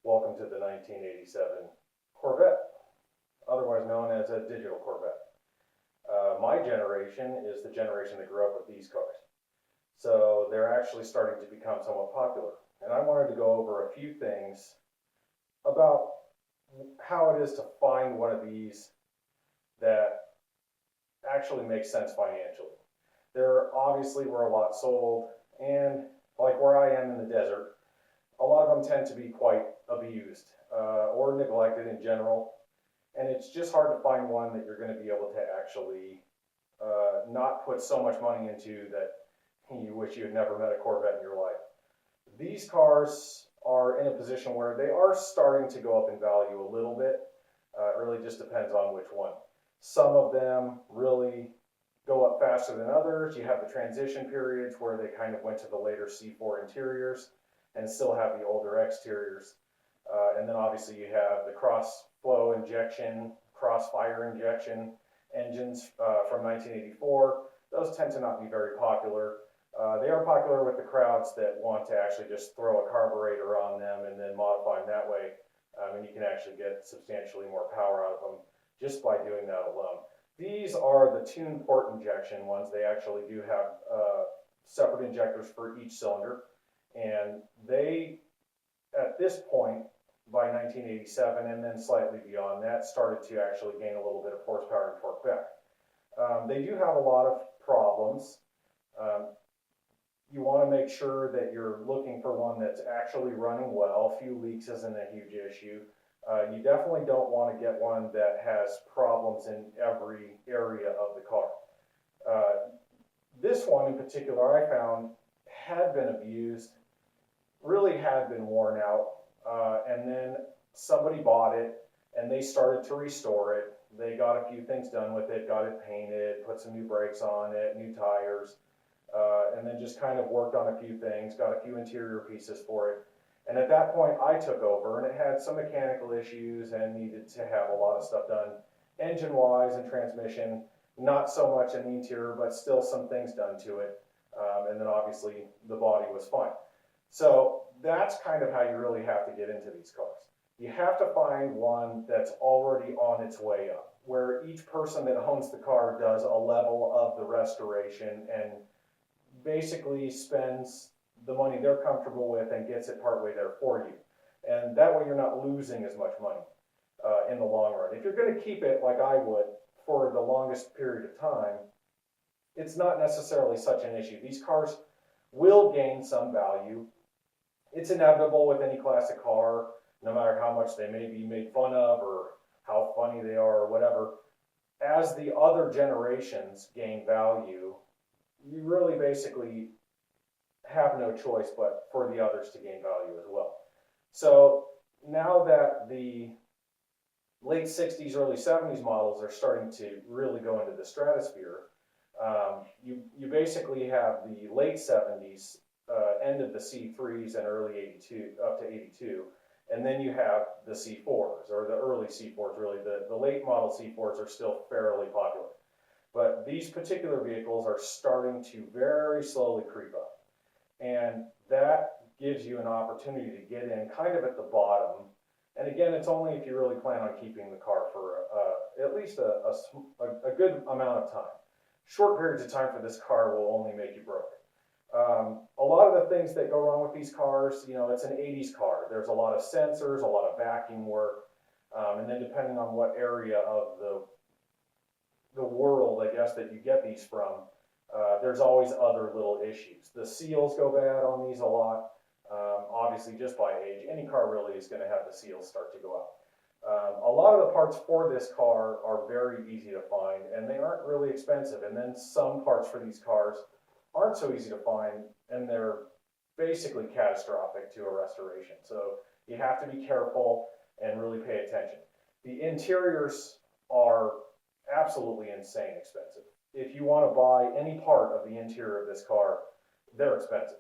Welcome to the 1987 Corvette, otherwise known as a digital Corvette. My generation is the generation that grew up with these cars. So they're actually starting to become somewhat popular. And I wanted to go over a few things about how it is to find one of these that actually makes sense financially. There obviously were a lot sold, and like where I am in the desert, a lot of them tend to be quite abused or neglected in general, and it's just hard to find one that you're going to be able to actually not put so much money into that you wish you had never met a Corvette in your life. These cars are in a position where they are starting to go up in value a little bit. It really just depends on which one. Some of them really go up faster than others. You have the transition periods where they kind of went to the later C4 interiors and still have the older exteriors. And then obviously you have the cross-flow injection, cross-fire injection engines from 1984. Those tend to not be very popular. They are popular with the crowds that want to actually just throw a carburetor on them and then modify them that way. And you can actually get substantially more power out of them just by doing that alone. These are the tune port injection ones. They actually do have separate injectors for each cylinder. And they, at this point, by 1987 and then slightly beyond that, started to actually gain a little bit of horsepower and torque back. They do have a lot of problems. You want to make sure that you're looking for one that's actually running well. A few leaks isn't a huge issue. You definitely don't want to get one that has problems in every area of the car. This one in particular I found had been abused, really had been worn out, and then somebody bought it and they started to restore it. They got a few things done with it, got it painted, put some new brakes on it, new tires, and then just kind of worked on a few things, got a few interior pieces for it. And at that point I took over, and it had some mechanical issues and needed to have a lot of stuff done engine-wise and transmission, not so much in the interior, but still some things done to it. And then obviously the body was fine. So that's kind of how you really have to get into these cars. You have to find one that's already on its way up, where each person that owns the car does a level of the restoration and basically spends the money they're comfortable with and gets it partway there for you. And that way you're not losing as much money in the long run. If you're going to keep it like I would for the longest period of time, it's not necessarily such an issue. These cars will gain some value. It's inevitable with any classic car, no matter how much they may be made fun of or how funny they are or whatever. As the other generations gain value, you really basically have no choice but for the others to gain value as well. So now that the late 60s, early 70s models are starting to really go into the stratosphere, you basically have the late 70s, end of the C3s and early 82, up to 82, and then you have the C4s, or the early C4s really. The late model C4s are still fairly popular. But these particular vehicles are starting to very slowly creep up. And that gives you an opportunity to get in kind of at the bottom. And again, it's only if you really plan on keeping the car for at least a good amount of time. Short periods of time for this car will only make you broke. A lot of the things that go wrong with these cars, you know, it's an 80s car. There's a lot of sensors, a lot of vacuum work, and then depending on what area of the world, I guess, that you get these from, there's always other little issues. The seals go bad on these a lot. Obviously, just by age, any car really is going to have the seals start to go out. A lot of the parts for this car are very easy to find, and they aren't really expensive. And then some parts for these cars aren't so easy to find, and they're basically catastrophic to a restoration. So you have to be careful and really pay attention. The interiors are absolutely insane expensive. If you want to buy any part of the interior of this car, they're expensive.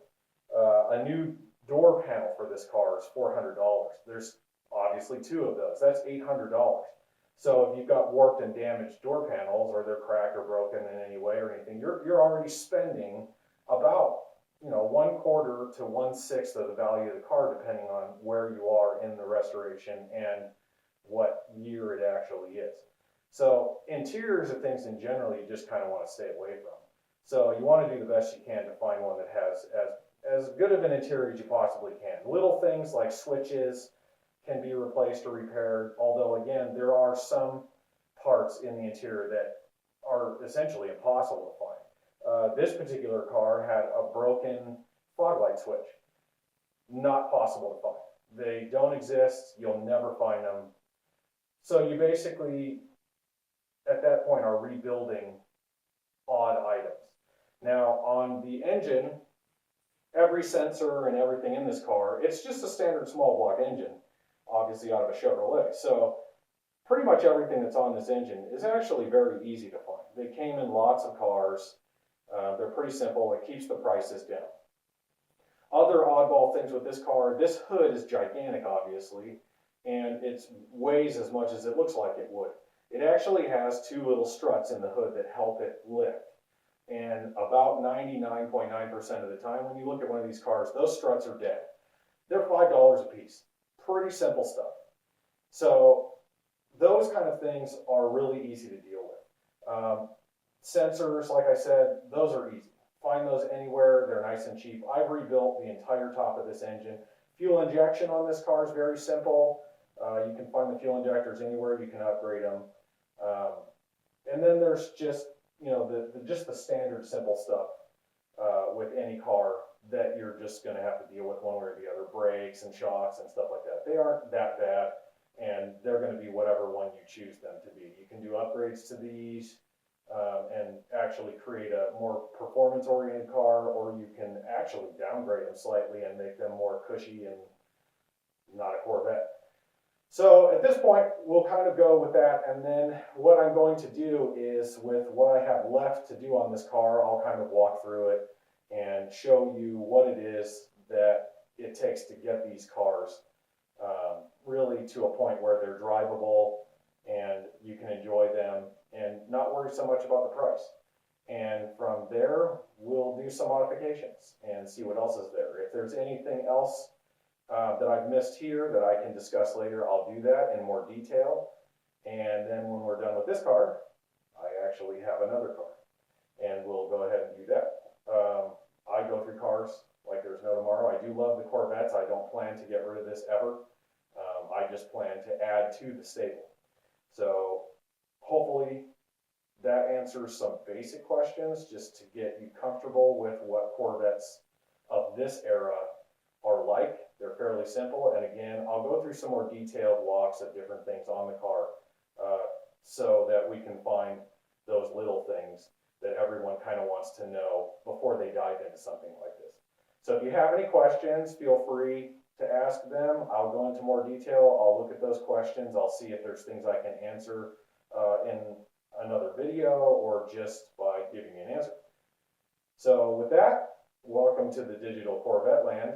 A new door panel for this car is $400. There's obviously two of those. That's $800. So if you've got warped and damaged door panels, or they're cracked or broken in any way or anything, you're already spending about 1/4 to 1/6 of the value of the car, depending on where you are in the restoration and what year it actually is. So interiors of things in general, you just kind of want to stay away from. So you want to do the best you can to find one that has as good of an interior as you possibly can. Little things like switches can be replaced or repaired, although again, there are some parts in the interior that are essentially impossible to find. This particular car had a broken fog light switch. Not possible to find. They don't exist. You'll never find them. So you basically, at that point, are rebuilding odd items. Now, on the engine, every sensor and everything in this car, it's just a standard small block engine, obviously out of a Chevrolet. So pretty much everything that's on this engine is actually very easy to find. They came in lots of cars. They're pretty simple. It keeps the prices down. Other oddball things with this car, this hood is gigantic, obviously, and it weighs as much as it looks like it would. It actually has two little struts in the hood that help it lift. And about 99.9% of the time, when you look at one of these cars, those struts are dead. They're $5 a piece. Pretty simple stuff. So those kind of things are really easy to deal with. Sensors, like I said, those are easy. Find those anywhere. They're nice and cheap. I've rebuilt the entire top of this engine. Fuel injection on this car is very simple. You can find the fuel injectors anywhere. You can upgrade them. And then there's just, just the standard simple stuff with any car that you're just going to have to deal with one way or the other. Brakes and shocks and stuff like that. They aren't that bad, and they're going to be whatever one you choose them to be. You can do upgrades to these. And actually create a more performance-oriented car, or you can actually downgrade them slightly and make them more cushy and not a Corvette. So at this point, we'll kind of go with that, and then what I'm going to do is, with what I have left to do on this car, I'll kind of walk through it and show you what it is that it takes to get these cars really to a point where they're drivable and you can enjoy them and not worry so much about the price. And from there, we'll do some modifications and see what else is there. If there's anything else that I've missed here that I can discuss later, I'll do that in more detail. And then when we're done with this car, I actually have another car, and we'll go ahead and do that. I go through cars like there's no tomorrow. I do love the Corvettes. I don't plan to get rid of this ever. I just plan to add to the stable. So hopefully that answers some basic questions just to get you comfortable with what Corvettes of this era are like. They're fairly simple, and again, I'll go through some more detailed walks of different things on the car so that we can find those little things that everyone kind of wants to know before they dive into something like this. So if you have any questions, feel free to ask them. I'll go into more detail. I'll look at those questions. I'll see if there's things I can answer in another video or just by giving you an answer. So with that, welcome to the digital Corvette land.